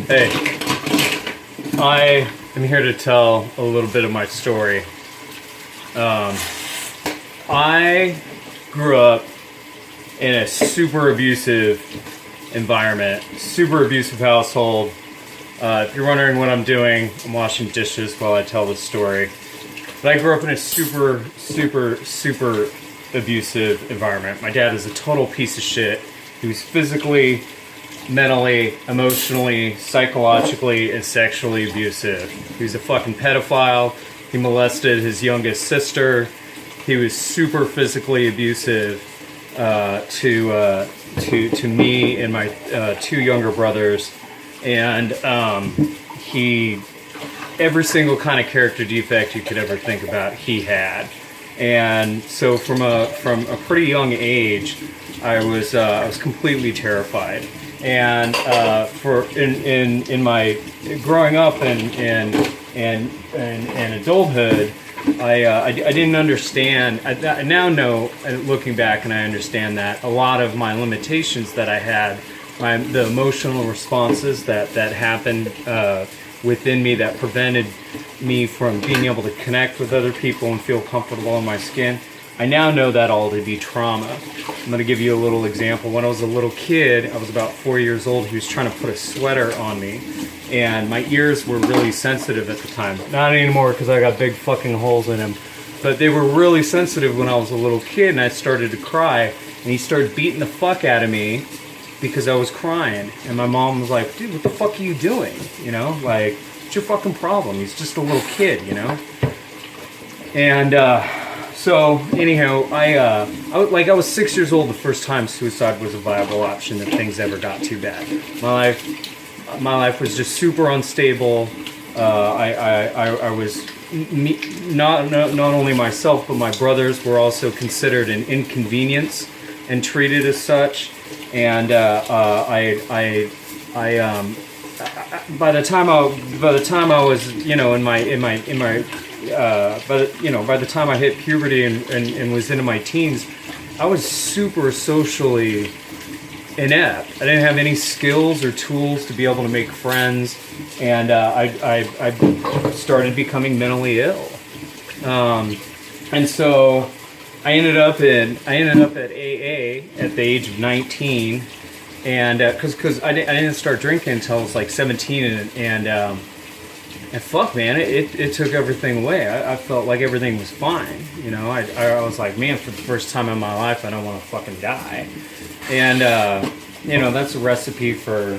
Hey, I am here to tell a little bit of my story. I grew up in a super abusive environment, super abusive household. If you're wondering what I'm doing, I'm washing dishes while I tell this story. But I grew up in a super abusive environment. My dad is a total piece of shit. He was physically, mentally, emotionally, psychologically, and sexually abusive. He was a fucking pedophile. He molested his youngest sister. He was super physically abusive to me and my two younger brothers. And he, every single kind of character defect you could ever think about, he had. And so from a pretty young age, I was completely terrified. And in my growing up and adulthood, I didn't understand. I now know, looking back, and I understand that a lot of my limitations that I had, the emotional responses that happened within me that prevented me from being able to connect with other people and feel comfortable in my skin. I now know that all to be trauma. I'm going to give you a little example. When I was a little kid, I was about 4 years old, he was trying to put a sweater on me, and my ears were really sensitive at the time. Not anymore because I got big fucking holes in them, but they were really sensitive when I was a little kid, and I started to cry, and he started beating the fuck out of me because I was crying. And my mom was like, dude, what the fuck are you doing? You know, like, what's your fucking problem? He's just a little kid, you know? And so anyhow, I was 6 years old the first time suicide was a viable option, that things ever got too bad. My life was just super unstable. I was not only myself, but my brothers were also considered an inconvenience and treated as such. And by the time I was, you know, by the time I hit puberty and was into my teens, I was super socially inept. I didn't have any skills or tools to be able to make friends, and I started becoming mentally ill. And so I ended up at AA at the age of 19, and because I didn't start drinking until I was like 17, and fuck, man, it took everything away. I felt like everything was fine, you know. I was like, man, for the first time in my life, I don't want to fucking die, and you know, that's a recipe for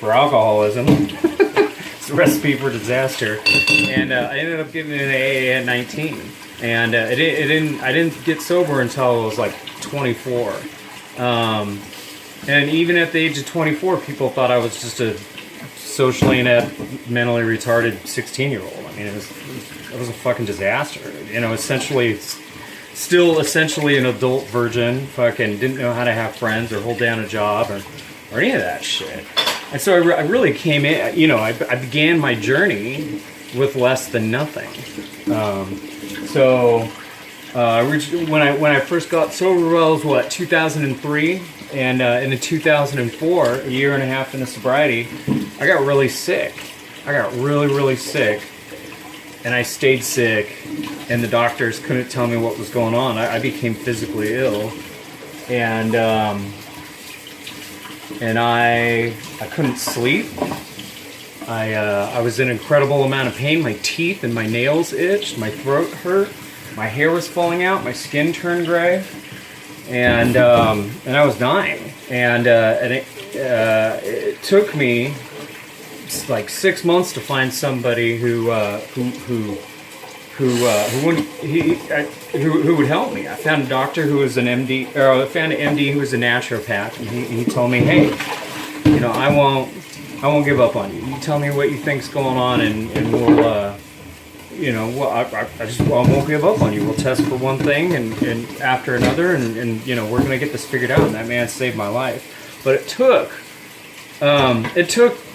alcoholism. It's a recipe for disaster, and I ended up getting an AA at 19. And I didn't get sober until I was like 24. And even at the age of 24, people thought I was just a socially inept, mentally retarded 16-year-old. I mean, it was a fucking disaster. You know, still essentially an adult virgin. Fucking didn't know how to have friends or hold down a job or any of that shit. And so I really came in. You know, I began my journey with less than nothing. So when I first got sober, I was 2003, and in 2004, a year and a half into sobriety, I got really sick. I got really sick, and I stayed sick, and the doctors couldn't tell me what was going on. I became physically ill, and I couldn't sleep. I was in an incredible amount of pain. My teeth and my nails itched. My throat hurt. My hair was falling out. My skin turned gray, and I was dying. And it took me like 6 months to find somebody who would help me. I found a doctor who was an MD, or I found an MD who was a naturopath, and he told me, hey, you know, I won't give up on you. You tell me what you think's going on, and we'll, you know, I won't give up on you. We'll test for one thing and after another, and you know, we're gonna get this figured out. And that man saved my life. But it took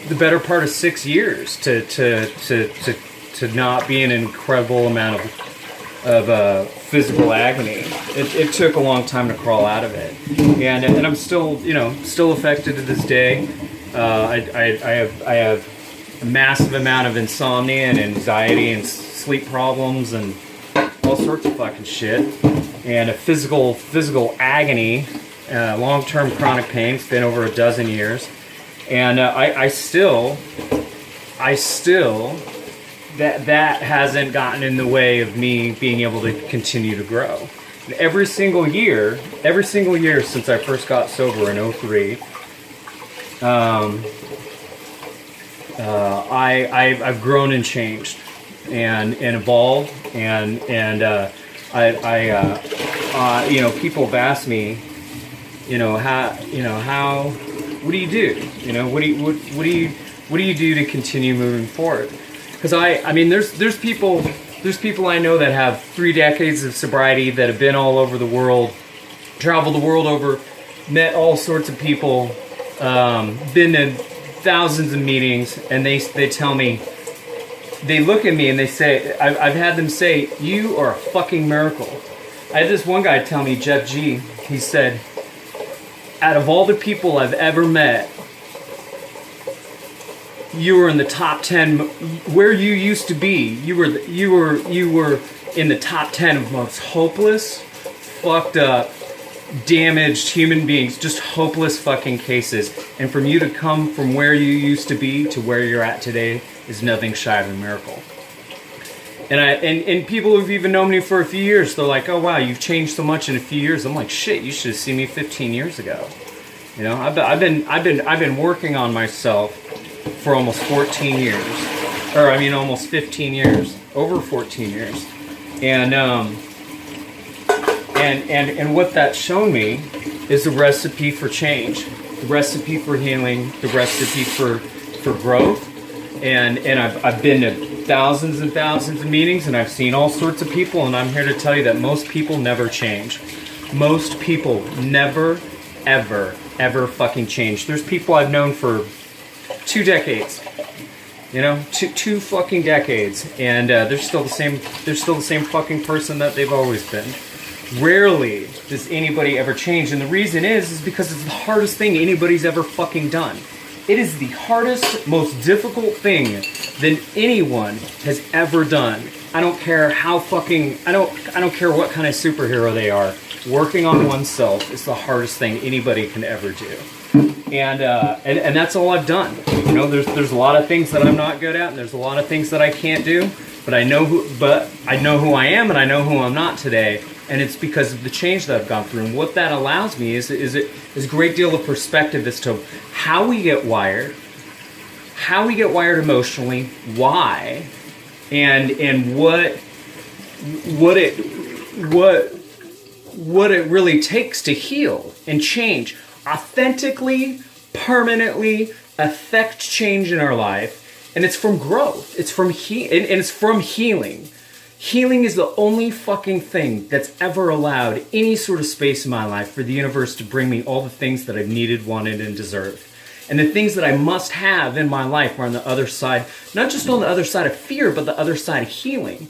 the better part of 6 years to not be in an incredible amount of physical agony. It took a long time to crawl out of it, and I'm still, you know, still affected to this day. I have a massive amount of insomnia and anxiety and sleep problems and all sorts of fucking shit, and a physical agony, long-term chronic pain. It's been over a dozen years, and I still that hasn't gotten in the way of me being able to continue to grow. And every single year since I first got sober in '03, I've grown and changed and evolved, and people have asked me, what do you do? What do you do to continue moving forward? Because there's people I know that have 3 decades of sobriety, that have been all over the world, traveled the world over, met all sorts of people, been to thousands of meetings, and they tell me, they look at me and they say, I've had them say, "You are a fucking miracle." I had this one guy tell me, Jeff G, he said, "Out of all the people I've ever met, you were in the top 10 where you used to be. You were in the top 10 of most hopeless, fucked up, damaged human beings, just hopeless fucking cases. And from you to come from where you used to be to where you're at today is nothing shy of a miracle." And people who've even known me for a few years, they're like, "Oh wow, you've changed so much in a few years." I'm like, "Shit, you should have seen me 15 years ago." I've been working on myself for almost 14 years, almost 15 years, over 14 years, and what that's shown me is the recipe for change, the recipe for healing, the recipe for growth, and I've been to thousands and thousands of meetings, and I've seen all sorts of people, and I'm here to tell you that most people never change. Most people never, ever fucking change. There's people I've known for 2 decades, two fucking decades, and they're still the same fucking person that they've always been. Rarely does anybody ever change, and the reason is because it's the hardest thing anybody's ever fucking done. It is the hardest, most difficult thing that anyone has ever done. I don't care how fucking, I don't care what kind of superhero they are. Working on oneself is the hardest thing anybody can ever do. And that's all I've done. There's a lot of things that I'm not good at, and there's a lot of things that I can't do, but I know who I am, and I know who I'm not today. And it's because of the change that I've gone through. And what that allows me is a great deal of perspective as to how we get wired emotionally, why, and what it really takes to heal and change, authentically, permanently affect change in our life. And it's from growth. It's from it's from healing. Healing is the only fucking thing that's ever allowed any sort of space in my life for the universe to bring me all the things that I've needed, wanted, and deserved. And the things that I must have in my life are on the other side, not just on the other side of fear, but the other side of healing.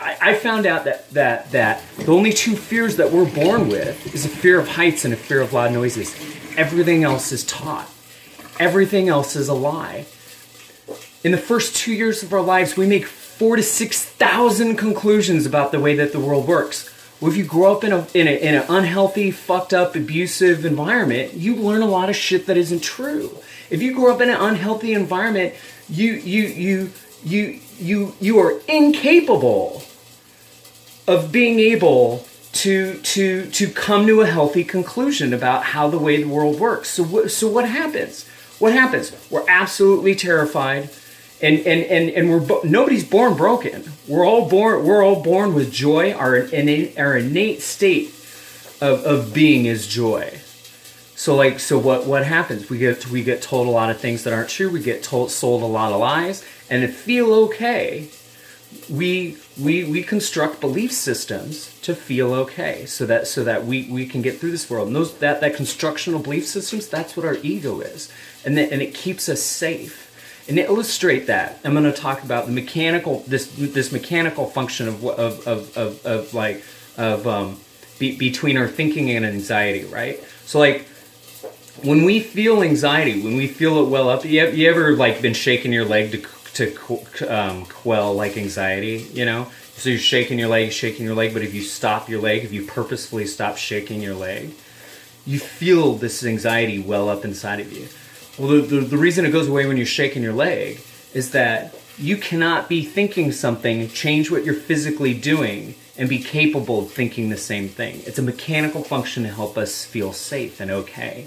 I found out that the only 2 fears that we're born with is a fear of heights and a fear of loud noises. Everything else is taught. Everything else is a lie. In the first 2 years of our lives, we make 4,000 to 6,000 conclusions about the way that the world works. Well, if you grow up in an unhealthy, fucked up, abusive environment, you learn a lot of shit that isn't true. If you grow up in an unhealthy environment, you are incapable of being able to come to a healthy conclusion about how the way the world works. So what happens? What happens? We're absolutely terrified. And nobody's born broken. We're all born with joy. Our innate state of being is joy. So what happens? We get told a lot of things that aren't true. We get sold a lot of lies, and to feel okay, we construct belief systems to feel okay, so that we can get through this world. And that construction of belief systems, that's what our ego is, and it keeps us safe. And to illustrate that, I'm going to talk about the mechanical function between our thinking and anxiety, right? So when we feel anxiety, when we feel it well up, you ever like been shaking your leg to quell like anxiety, you know? So you're shaking your leg, but if you stop your leg, if you purposefully stop shaking your leg, you feel this anxiety well up inside of you. Well, the reason it goes away when you're shaking your leg is that you cannot be thinking something, change what you're physically doing, and be capable of thinking the same thing. It's a mechanical function to help us feel safe and okay.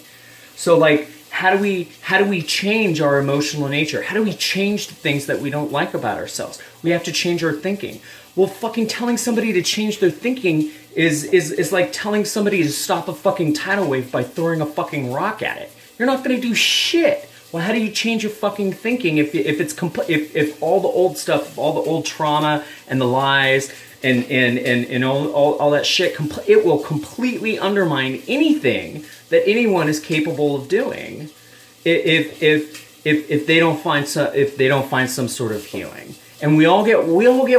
So like, how do we change our emotional nature? How do we change the things that we don't like about ourselves? We have to change our thinking. Well, fucking telling somebody to change their thinking is like telling somebody to stop a fucking tidal wave by throwing a fucking rock at it. You're not gonna do shit. Well, how do you change your fucking thinking if all the old stuff, all the old trauma and the lies and all that shit, it will completely undermine anything that anyone is capable of doing if they don't find some sort of healing. And we all get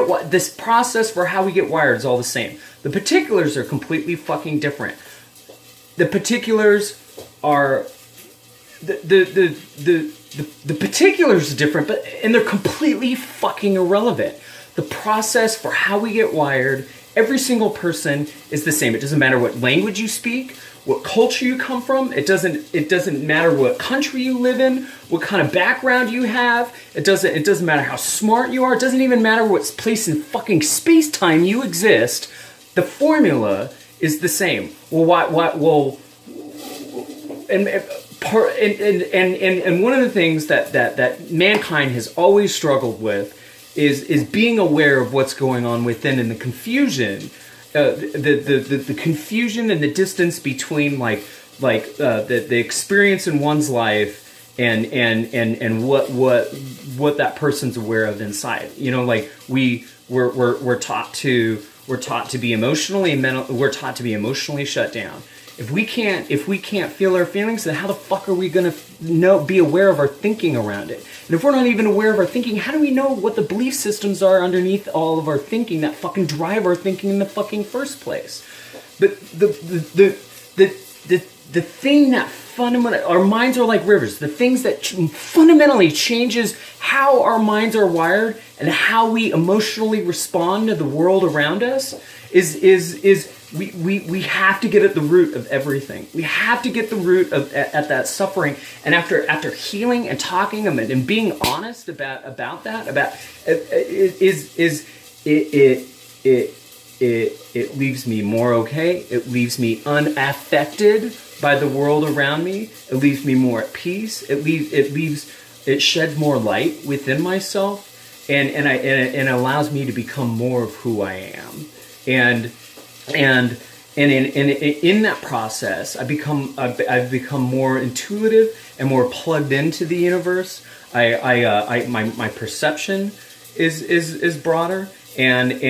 what this process for how we get wired is all the same. The particulars are completely fucking different. The particulars are the particulars are different, and they're completely fucking irrelevant. The process for how we get wired, every single person is the same. It doesn't matter what language you speak, what culture you come from. It doesn't matter what country you live in, what kind of background you have. It doesn't matter how smart you are. It doesn't even matter what place in fucking space-time you exist. The formula is the same. Well, well, and one of the things that mankind has always struggled with is being aware of what's going on within, and the confusion, the confusion and the distance between the experience in one's life and what that person's aware of inside. You know, like we're taught to be emotionally we're taught to be emotionally shut down. If we can't feel our feelings, then how the fuck are we gonna be aware of our thinking around it? And if we're not even aware of our thinking, how do we know what the belief systems are underneath all of our thinking that fucking drive our thinking in the fucking first place? But the thing that fundamentally, our minds are like rivers. The things that fundamentally changes how our minds are wired and how we emotionally respond to the world around us is we have to get at the root of everything. We have to get the root of at that suffering. And after healing and talking and being honest about it leaves me more okay. It leaves me unaffected by the world around me. It leaves me more at peace. It sheds more light within myself, and it allows me to become more of who I am. And in that process, I've become more intuitive and more plugged into the universe. My perception is broader, and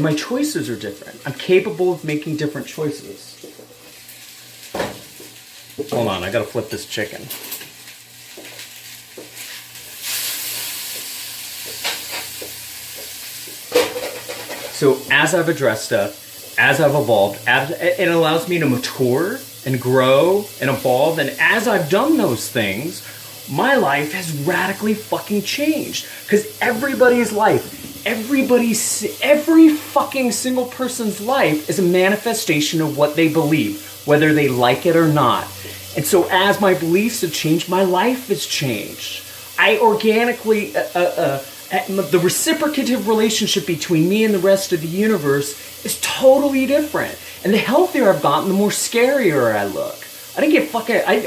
my choices are different. I'm capable of making different choices. Hold on, I gotta flip this chicken. So as I've addressed stuff, as I've evolved, it allows me to mature and grow and evolve. And as I've done those things, my life has radically fucking changed. Because everybody's life, every fucking single person's life is a manifestation of what they believe, whether they like it or not. And so as my beliefs have changed, my life has changed. I organically... the reciprocative relationship between me and the rest of the universe is totally different. And the healthier I've gotten, the more scarier I look. I didn't get fucking... I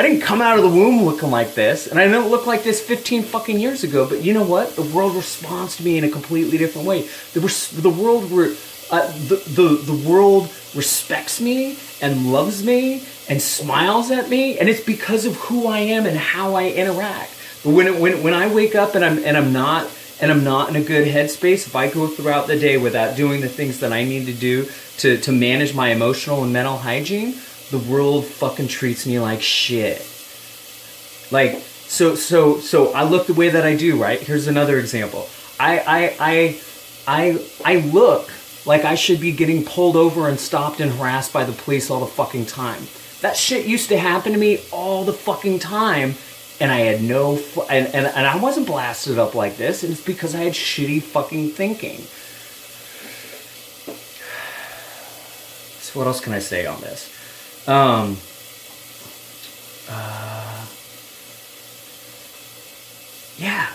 didn't come out of the womb looking like this, and I didn't look like this 15 fucking years ago. But you know what? The world responds to me in a completely different way. The world respects me and loves me and smiles at me, and it's because of who I am and how I interact. But when I wake up and I'm not in a good headspace, if I go throughout the day without doing the things that I need to do to manage my emotional and mental hygiene, the world fucking treats me like shit. Like so I look the way that I do, right? Here's another example. I look like I should be getting pulled over and stopped and harassed by the police all the fucking time. That shit used to happen to me all the fucking time, and I had and I wasn't blasted up like this, and it's because I had shitty fucking thinking. So what else can I say on this? Yeah,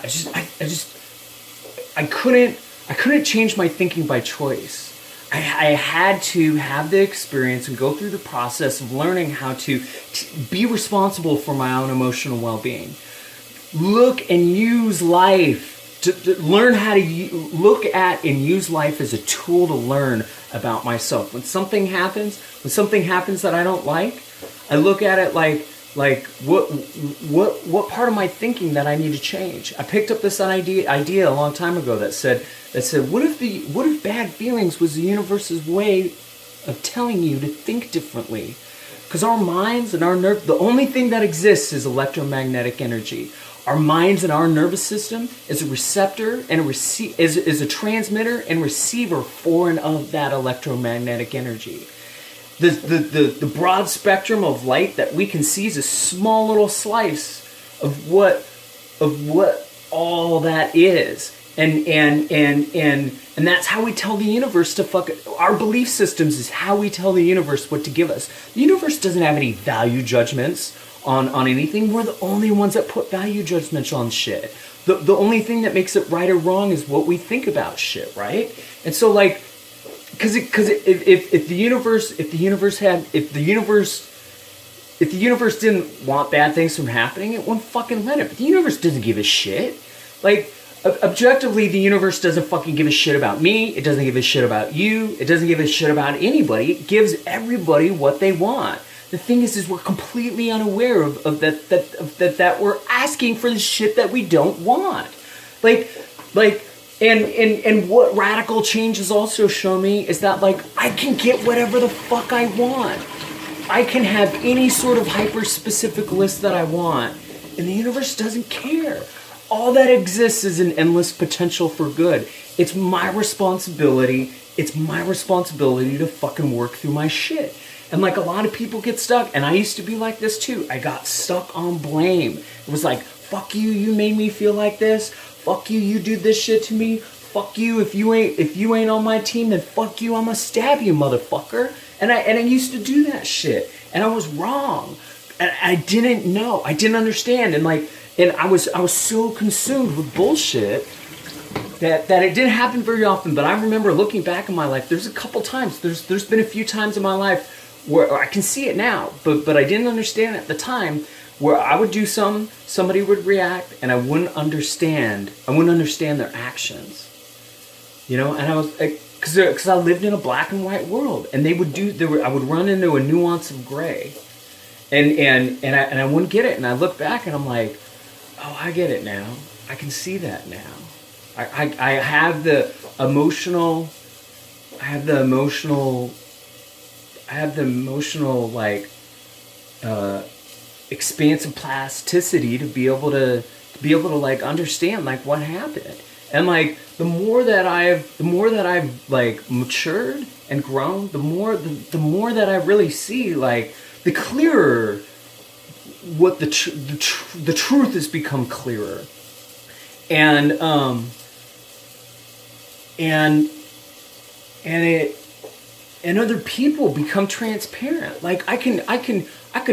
I couldn't change my thinking by choice. I had to have the experience and go through the process of learning how to be responsible for my own emotional well-being. Look and use life to learn how to look at and use life as a tool to learn about myself. When something happens that I don't like, I look at it like what part of my thinking that I need to change. I picked up this idea a long time ago that said what if bad feelings was the universe's way of telling you to think differently? Because our minds and our the only thing that exists is electromagnetic energy. Our minds and our nervous system is a receptor and is a transmitter and receiver for and of that electromagnetic energy. The broad spectrum of light that we can see is a small little slice of what all that is. And that's how we tell the universe to fuck it. Our belief systems is how we tell the universe what to give us. The universe doesn't have any value judgments on anything. We're the only ones that put value judgments on shit. The only thing that makes it right or wrong is what we think about shit, right? And so like, because if the universe didn't want bad things from happening, it wouldn't fucking let it. But the universe doesn't give a shit. Like, objectively, the universe doesn't fucking give a shit about me. It doesn't give a shit about you. It doesn't give a shit about anybody. It gives everybody what they want. The thing is we're completely unaware of that we're asking for the shit that we don't want. And what radical change has also shown me is that, like, I can get whatever the fuck I want. I can have any sort of hyper-specific list that I want, and the universe doesn't care. All that exists is an endless potential for good. It's my responsibility to fucking work through my shit. And like a lot of people get stuck, and I used to be like this too. I got stuck on blame. It was like, fuck you, you made me feel like this. Fuck you, you did this shit to me. Fuck you, if you ain't on my team, then fuck you, I'ma stab you, motherfucker. And I used to do that shit, and I was wrong. And I didn't know, I didn't understand, and I was so consumed with bullshit that it didn't happen very often. But I remember looking back in my life, there's a couple times, there's been a few times in my life where I can see it now, but I didn't understand at the time, where I would do something, somebody would react, and I wouldn't understand their actions. You know, and I was, because I lived in a black and white world, and I would run into a nuance of gray, and I wouldn't get it, and I look back and I'm like, oh, I get it now. I can see that now. I have the emotional like expansive plasticity to be able to like understand like what happened. And like the more that I've like matured and grown, the more that I really see, like, the clearer what the truth has become clearer. And other people become transparent. Like I can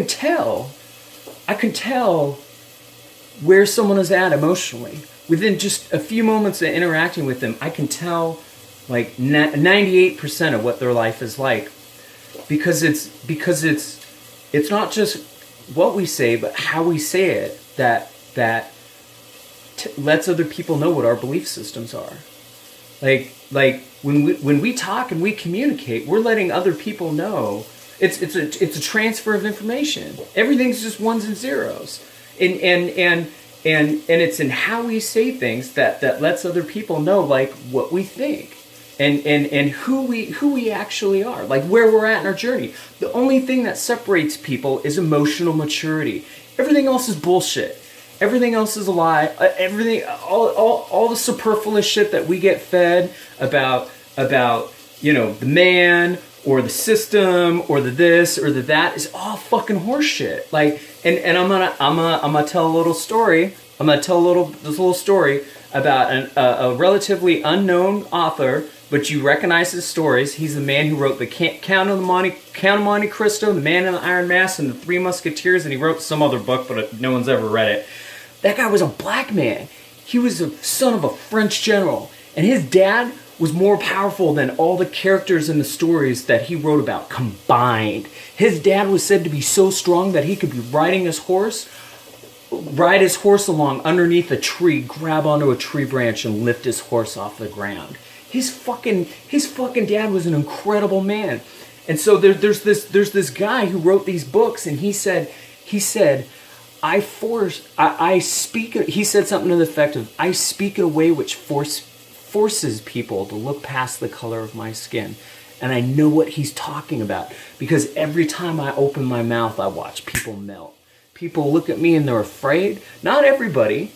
tell where someone is at emotionally. Within just a few moments of interacting with them, I can tell like 98% of what their life is like, because it's not just what we say, but how we say it that lets other people know what our belief systems are. Like when we talk and we communicate, we're letting other people know. It's a transfer of information. Everything's just ones and zeros, and it's in how we say things that lets other people know like what we think and who we actually are, like where we're at in our journey. The only thing that separates people is emotional maturity. Everything else is bullshit. Everything else is a lie. All the superfluous shit that we get fed about the man or the system or the this or the that is all fucking horseshit. Like, and I'm gonna tell a little story. I'm gonna tell this little story about a relatively unknown author, but you recognize his stories. He's the man who wrote the Count of Monte Cristo, The Man in the Iron Mask, and The Three Musketeers, and he wrote some other book, but no one's ever read it. That guy was a black man. He was the son of a French general, and his dad was more powerful than all the characters in the stories that he wrote about combined. His dad was said to be so strong that he could be ride his horse along underneath a tree, grab onto a tree branch, and lift his horse off the ground. His fucking dad was an incredible man. And so there's this guy who wrote these books, and he said, he said something to the effect of, I speak in a way which forces people to look past the color of my skin. And I know what he's talking about, because every time I open my mouth, I watch people melt. People look at me and they're afraid. Not everybody,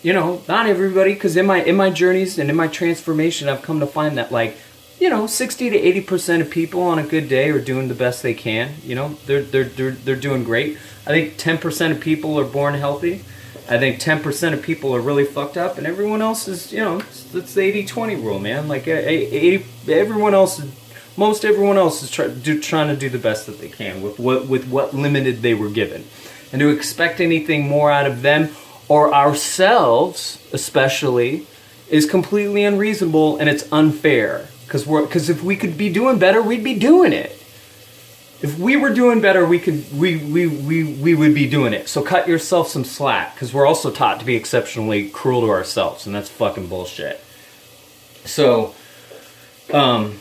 because in my journeys and in my transformation, I've come to find that 60 to 80% of people on a good day are doing the best they can. They're doing great. I think 10% of people are born healthy. I think 10% of people are really fucked up, and everyone else is, it's the 80-20 rule, man. Like everyone else is trying to do the best that they can with what limited they were given. And to expect anything more out of them or ourselves, especially, is completely unreasonable, and it's unfair. Because if we could be doing better, we'd be doing it. If we were doing better, we would be doing it. So cut yourself some slack, because we're also taught to be exceptionally cruel to ourselves, and that's fucking bullshit. So, to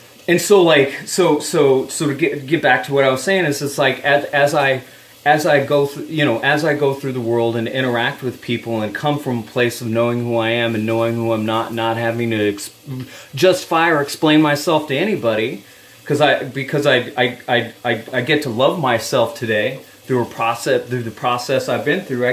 get back to what I was saying is, it's like as I go through the world and interact with people and come from a place of knowing who I am and knowing who I'm not having to justify or explain myself to anybody, because I get to love myself today through the process I've been through.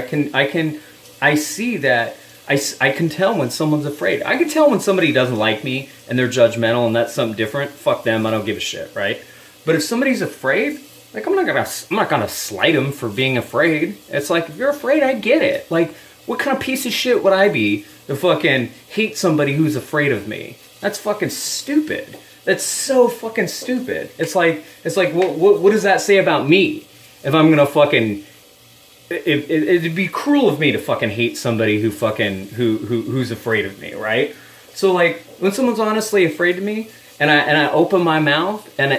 I see that I can tell when someone's afraid. I can tell when somebody doesn't like me and they're judgmental, and that's something different. Fuck them, I don't give a shit, right? But if somebody's afraid, like, I'm not gonna slight them for being afraid. It's like, if you're afraid, I get it. Like, what kind of piece of shit would I be to fucking hate somebody who's afraid of me? That's fucking stupid. That's so fucking stupid. It's like what does that say about me? If I'm gonna fucking, it'd be cruel of me to fucking hate somebody who's afraid of me, right? So like, when someone's honestly afraid of me, and I open my mouth, and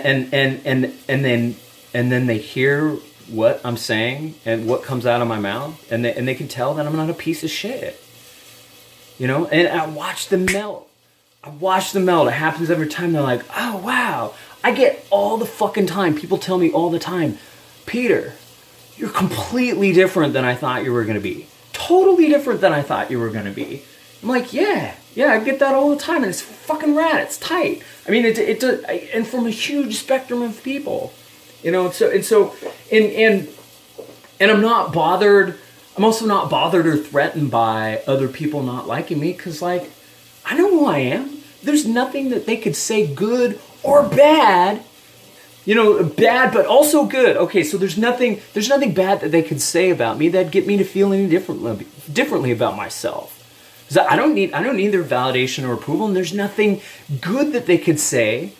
then they hear what I'm saying and what comes out of my mouth, and they can tell that I'm not a piece of shit. And I watch them melt. It happens every time. They're like, oh, wow. I get all the fucking time. People tell me all the time, Peter, you're completely different than I thought you were going to be. Totally different than I thought you were going to be. I'm like, yeah, I get that all the time, and it's fucking rad. It's tight. I mean, and from a huge spectrum of people. And I'm not bothered. I'm also not bothered or threatened by other people not liking me, because, like, I know who I am. There's nothing that they could say good or bad. Bad but also good. Okay, so there's nothing bad that they could say about me that'd get me to feel any differently about myself. So I don't need their validation or approval, and there's nothing good that they could say.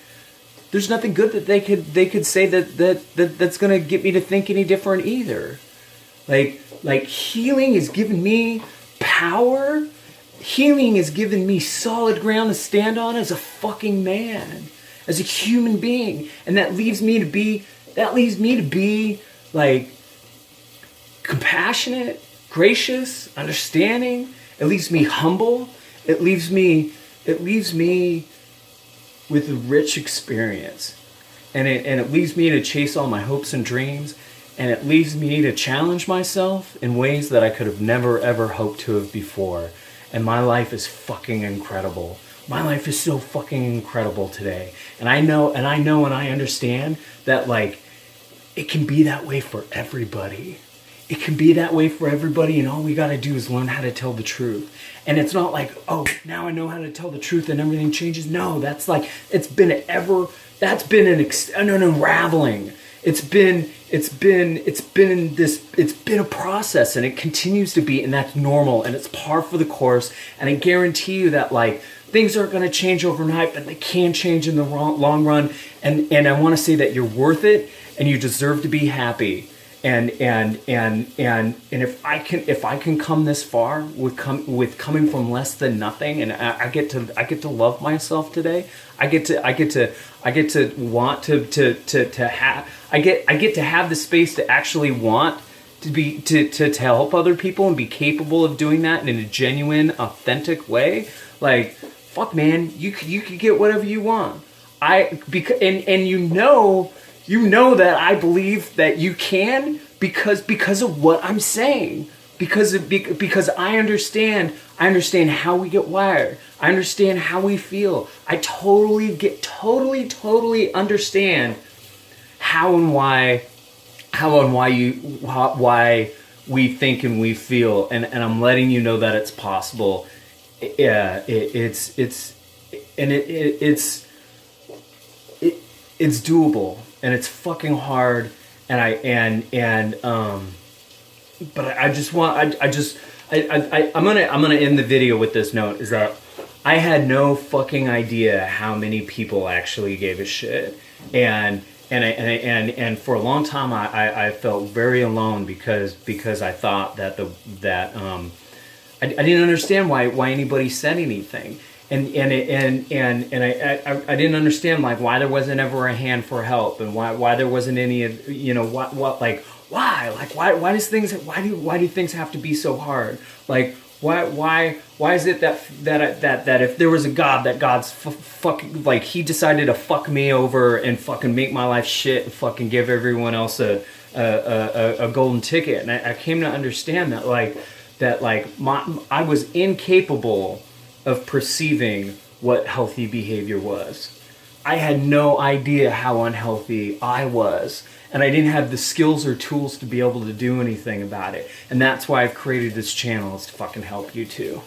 There's nothing good that they could say that's gonna get me to think any different either. Like healing has given me power. Healing has given me solid ground to stand on as a fucking man, as a human being, and that leaves me to be like compassionate, gracious, understanding. It leaves me humble. It leaves me with a rich experience, and it leaves me to chase all my hopes and dreams, and it leaves me to challenge myself in ways that I could have never ever hoped to have before. And my life is fucking incredible. My life is so fucking incredible today. And I know and I understand that, like, it can be that way for everybody. it can be that way for everybody, and all we gotta do is learn how to tell the truth. And it's not like, oh, now I know how to tell the truth and everything changes. No, that's like, it's been an unraveling. It's been a process, and it continues to be, and that's normal, and it's par for the course. And I guarantee you that like things aren't going to change overnight, but they can change in the long run. And I want to say that you're worth it, and you deserve to be happy. And if I can come this far with coming from less than nothing, and I get to love myself today. I get to want to have. I get to have the space to actually want to help other people and be capable of doing that in a genuine, authentic way. Like, fuck, man, you could get whatever you want. You know that I believe that you can because of what I'm saying. Because I understand how we get wired. I understand how we feel. I totally understand how and why we think and we feel, and I'm letting you know that it's possible. It's doable, and it's fucking hard, but I'm gonna end the video with this note, is that I had no fucking idea how many people actually gave a shit, and for a long time I felt very alone because I thought that I didn't understand why anybody said anything. And I didn't understand like why there wasn't ever a hand for help, and why there wasn't any, why do things have to be so hard? Like why is it that if there was a God, that God's fucking, like, he decided to fuck me over and fucking make my life shit and fucking give everyone else a golden ticket? And I came to understand that I was incapable of perceiving what healthy behavior was. I had no idea how unhealthy I was, and I didn't have the skills or tools to be able to do anything about it. And that's why I've created this channel, is to fucking help you too.